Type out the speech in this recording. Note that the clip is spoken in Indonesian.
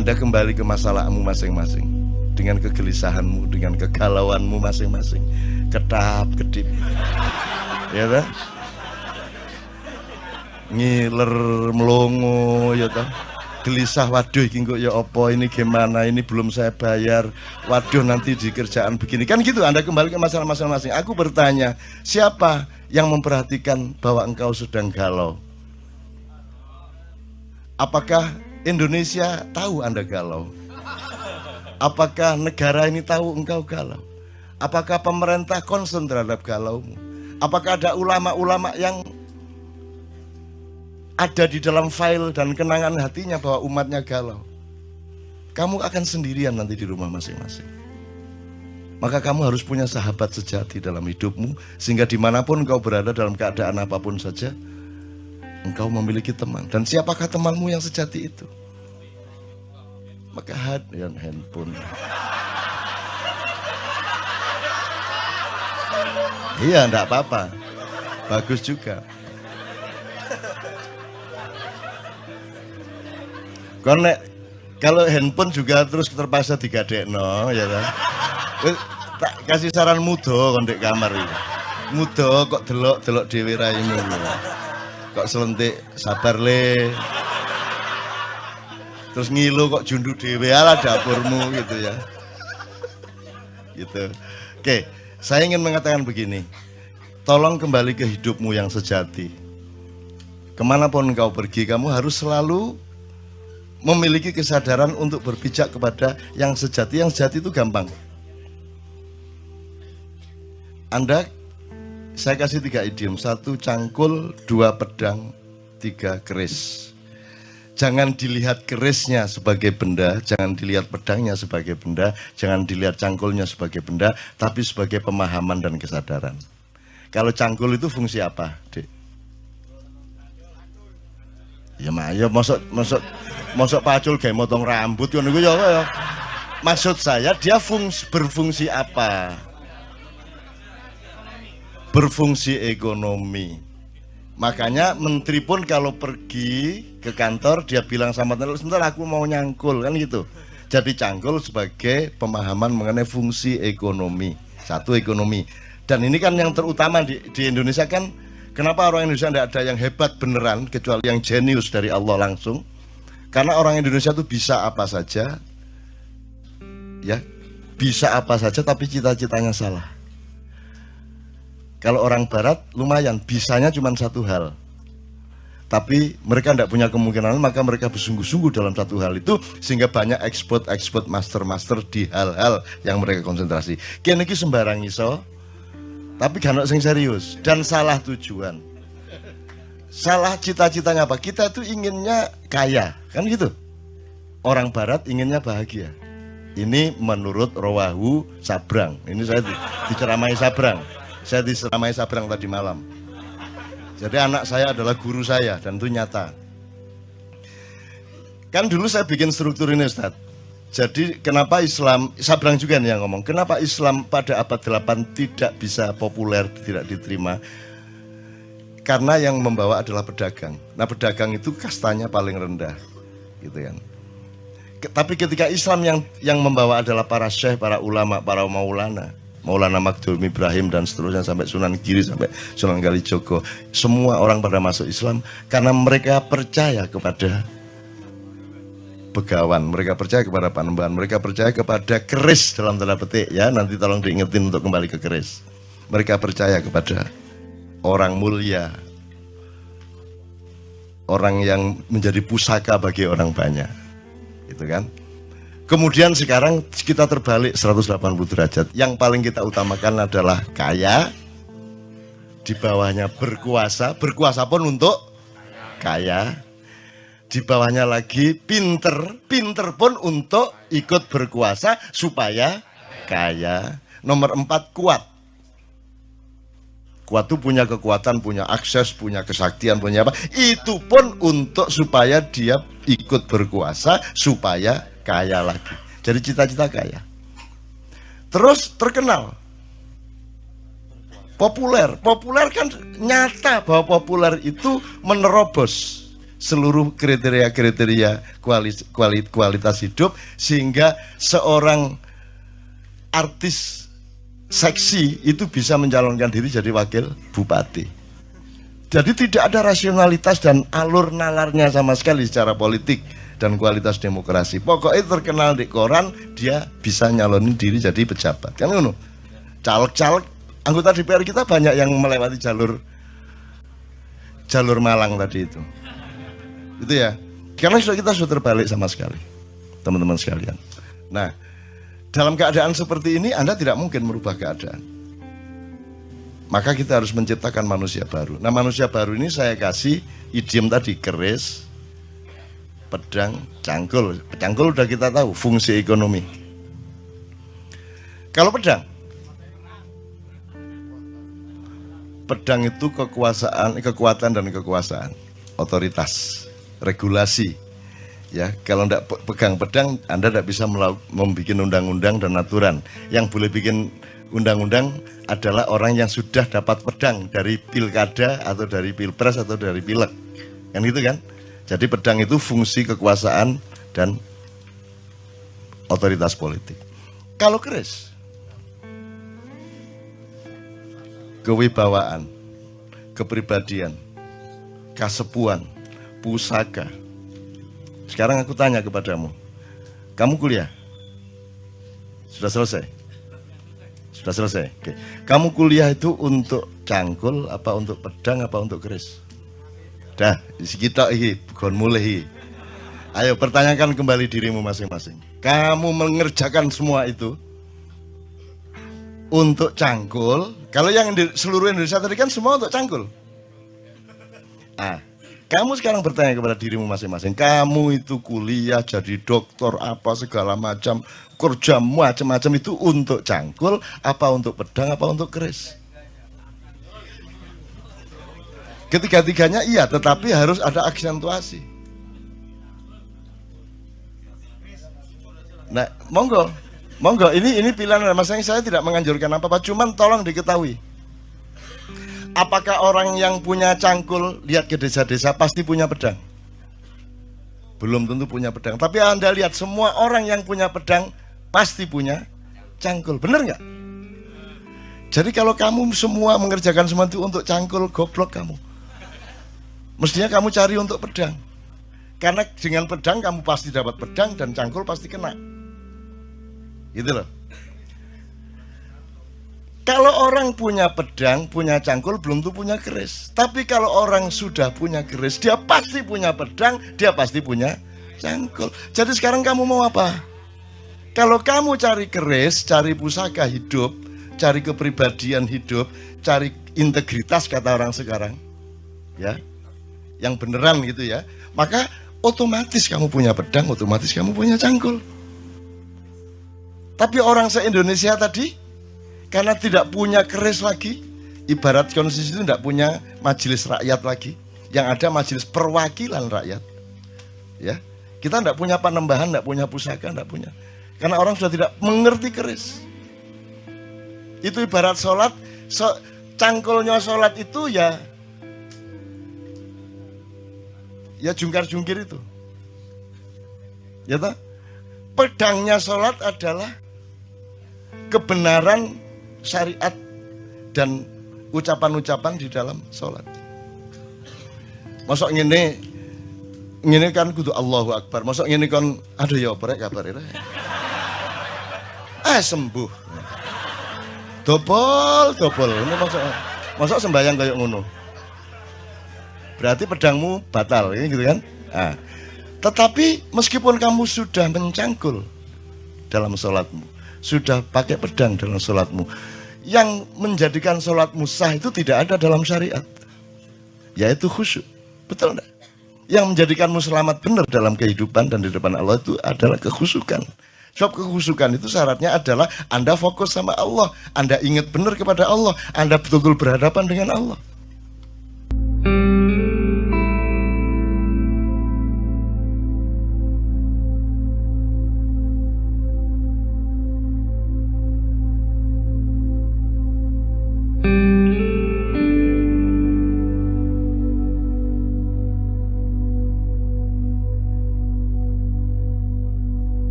Anda kembali ke masalahmu masing-masing, dengan kegelisahanmu, dengan kegalauanmu masing-masing, kedap-kedip, ya kan? Ngiler melongo, ya toh. Gelisah, waduh iki kok ya apa, ini gimana, ini belum saya bayar, waduh nanti di kerjaan begini, kan gitu. Anda kembali ke masalah masing-masing. Aku bertanya, siapa yang memperhatikan bahwa engkau sedang galau? Apakah Indonesia tahu Anda galau? Apakah negara ini tahu engkau galau? Apakah pemerintah concern terhadap galaumu? Apakah ada ulama-ulama yang ada di dalam file dan kenangan hatinya bahwa umatnya galau? Kamu akan sendirian nanti di rumah masing-masing. Maka kamu harus punya sahabat sejati dalam hidupmu, sehingga dimanapun engkau berada dalam keadaan apapun saja, engkau memiliki teman. Dan siapakah temanmu yang sejati itu? Maka handphone. Iya, enggak apa-apa. Bagus juga. Karena kalau handphone juga terus terpaksa digadekno, ya kan? Tak kasih saran mudo kon ndek kamar iki. Mudo kok delok-delok dhewe raimu. Kok selentik sabar le. Terus ngilu kok jundu dhewe ala dapurmu gitu ya. Gitu. Oke, saya ingin mengatakan begini. Tolong kembali ke hidupmu yang sejati. Kemanapun engkau pergi, kamu harus selalu memiliki kesadaran untuk berpijak kepada yang sejati. Yang sejati itu gampang. Saya kasih 3 idiom. 1 cangkul, 2 pedang, 3 keris. Jangan dilihat kerisnya sebagai benda, jangan dilihat pedangnya sebagai benda, jangan dilihat cangkulnya sebagai benda, tapi sebagai pemahaman dan kesadaran. Kalau cangkul itu fungsi apa, Dek? Ya mayo mosok pacul kayak motong rambut kan itu ya. Maksud saya dia berfungsi apa? Berfungsi ekonomi. Makanya menteri pun kalau pergi ke kantor dia bilang sama teman, sebentar aku mau nyangkul, kan gitu. Jadi cangkul sebagai pemahaman mengenai fungsi ekonomi. 1 ekonomi. Dan ini kan yang terutama di Indonesia kan. Kenapa orang Indonesia tidak ada yang hebat beneran kecuali yang jenius dari Allah langsung? Karena orang Indonesia itu bisa apa saja, ya, bisa apa saja, tapi cita-citanya salah. Kalau orang Barat lumayan, bisanya cuma 1 hal, tapi mereka tidak punya kemungkinan, maka mereka bersungguh-sungguh dalam 1 hal itu, sehingga banyak ekspor master di hal-hal yang mereka konsentrasi. Kini sembarang iso, tapi gak ada yang serius dan salah tujuan. Salah cita-citanya apa? Kita itu inginnya kaya, kan gitu. Orang Barat inginnya bahagia. Ini menurut Rawahu Sabrang. Ini saya diceramai Sabrang. Saya diceramai Sabrang tadi malam. Jadi anak saya adalah guru saya dan itu nyata. Kan dulu saya bikin struktur ini, Ustaz. Jadi kenapa Islam, Sabrang juga nih yang ngomong, kenapa Islam pada abad 8 tidak bisa populer, tidak diterima? Karena yang membawa adalah pedagang. Nah, pedagang itu kastanya paling rendah, gitu kan. Tapi ketika Islam yang membawa adalah para syekh, para ulama, para maulana, Maulana Magdum Ibrahim dan seterusnya sampai Sunan Giri, sampai Sunan Kalijogo, semua orang pada masuk Islam karena mereka percaya kepada begawan, mereka percaya kepada panembahan, mereka percaya kepada keris dalam tanda petik ya, nanti tolong diingetin untuk kembali ke keris. Mereka percaya kepada orang mulia, orang yang menjadi pusaka bagi orang banyak, gitu kan. Kemudian sekarang kita terbalik 180 derajat. Yang paling kita utamakan adalah kaya, di bawahnya berkuasa, berkuasa pun untuk kaya. Di bawahnya lagi pinter, pinter pun untuk ikut berkuasa supaya kaya. Nomor 4 kuat. Kuat itu punya kekuatan, punya akses, punya kesaktian, punya apa. Itu pun untuk supaya dia ikut berkuasa supaya kaya lagi. Jadi cita-cita kaya. Terus terkenal. Populer. Populer kan nyata bahwa populer itu menerobos seluruh kriteria-kriteria kualitas hidup, sehingga seorang artis seksi itu bisa mencalonkan diri jadi wakil bupati. Jadi tidak ada rasionalitas dan alur nalarnya sama sekali secara politik dan kualitas demokrasi. Pokoknya terkenal di koran, dia bisa nyalonin diri jadi pejabat. Kan ngono. Caleg-caleg anggota DPR kita banyak yang melewati jalur Malang tadi itu. Itu ya. Karena kita sudah terbalik sama sekali, teman-teman sekalian. Nah, dalam keadaan seperti ini Anda tidak mungkin merubah keadaan. Maka kita harus menciptakan manusia baru. Nah, manusia baru ini saya kasih idiom tadi, keris, pedang, cangkul. Cangkul udah kita tahu fungsi ekonomi. Kalau pedang itu kekuatan dan kekuasaan, otoritas, regulasi. Ya, kalau tidak pegang pedang, Anda tidak bisa membuat undang-undang dan aturan. Yang boleh bikin undang-undang adalah orang yang sudah dapat pedang dari pilkada atau dari pilpres atau dari pileg, kan gitu kan? Jadi pedang itu fungsi kekuasaan dan otoritas politik. Kalau keris, kewibawaan, kepribadian, kasepuan, pusaka. Sekarang aku tanya kepadamu, kamu kuliah? Sudah selesai? Sudah selesai? Oke. Kamu kuliah itu untuk cangkul, apa untuk pedang, apa untuk keris? Dah, kita ini bukan mulai. Ayo pertanyakan kembali dirimu masing-masing. Kamu mengerjakan semua itu untuk cangkul. Kalau yang di seluruh Indonesia tadi kan semua untuk cangkul. Kamu sekarang bertanya kepada dirimu masing-masing. Kamu itu kuliah jadi dokter apa segala macam, kerja macam-macam itu untuk cangkul, apa untuk pedang, apa untuk keris? Ketiga-tiganya iya, tetapi harus ada aksentuasi. Nah, monggo, ini pilihan. Maksudnya saya tidak menganjurkan apa-apa, cuman tolong diketahui. Apakah orang yang punya cangkul lihat ke desa-desa pasti punya pedang? Belum tentu punya pedang. Tapi Anda lihat semua orang yang punya pedang pasti punya cangkul, bener nggak? Jadi kalau kamu semua mengerjakan semua itu untuk cangkul, goblok kamu. Mestinya kamu cari untuk pedang. Karena dengan pedang kamu pasti dapat pedang dan cangkul pasti kena. Gitu loh. Kalau orang punya pedang, punya cangkul, belum tentu punya keris. Tapi kalau orang sudah punya keris, dia pasti punya pedang, dia pasti punya cangkul. Jadi sekarang kamu mau apa? Kalau kamu cari keris, cari pusaka hidup, cari kepribadian hidup, cari integritas kata orang sekarang, ya, yang beneran gitu ya, maka otomatis kamu punya pedang, otomatis kamu punya cangkul. Tapi orang se-Indonesia tadi, karena tidak punya keris lagi, ibarat konstitusi itu tidak punya majelis rakyat lagi, yang ada majelis perwakilan rakyat, ya, kita tidak punya panembahan, tidak punya pusaka, tidak punya, karena orang sudah tidak mengerti keris. Itu ibarat sholat, cangkulnya sholat itu ya jungkar-jungkir itu, ya toh? Pedangnya sholat adalah kebenaran syariat dan ucapan-ucapan di dalam sholat. Masuk ngene kan kudu Allahu Akbar. Masuk ngene kan aduh ya apa rek kabar rek. Sembuh. Dobol. Ini masuk sembahyang kayak ngono. Berarti pedangmu batal, ini gitu kan? Tetapi meskipun kamu sudah mencangkul dalam sholatmu, sudah pakai pedang dalam sholatmu, yang menjadikan sholatmu sah itu tidak ada dalam syariat, yaitu khusyuk. Betul enggak? Yang menjadikanmu selamat benar dalam kehidupan dan di depan Allah itu adalah kekhusyukan. Sebab kekhusyukan itu syaratnya adalah Anda fokus sama Allah, Anda ingat benar kepada Allah, Anda betul-betul berhadapan dengan Allah.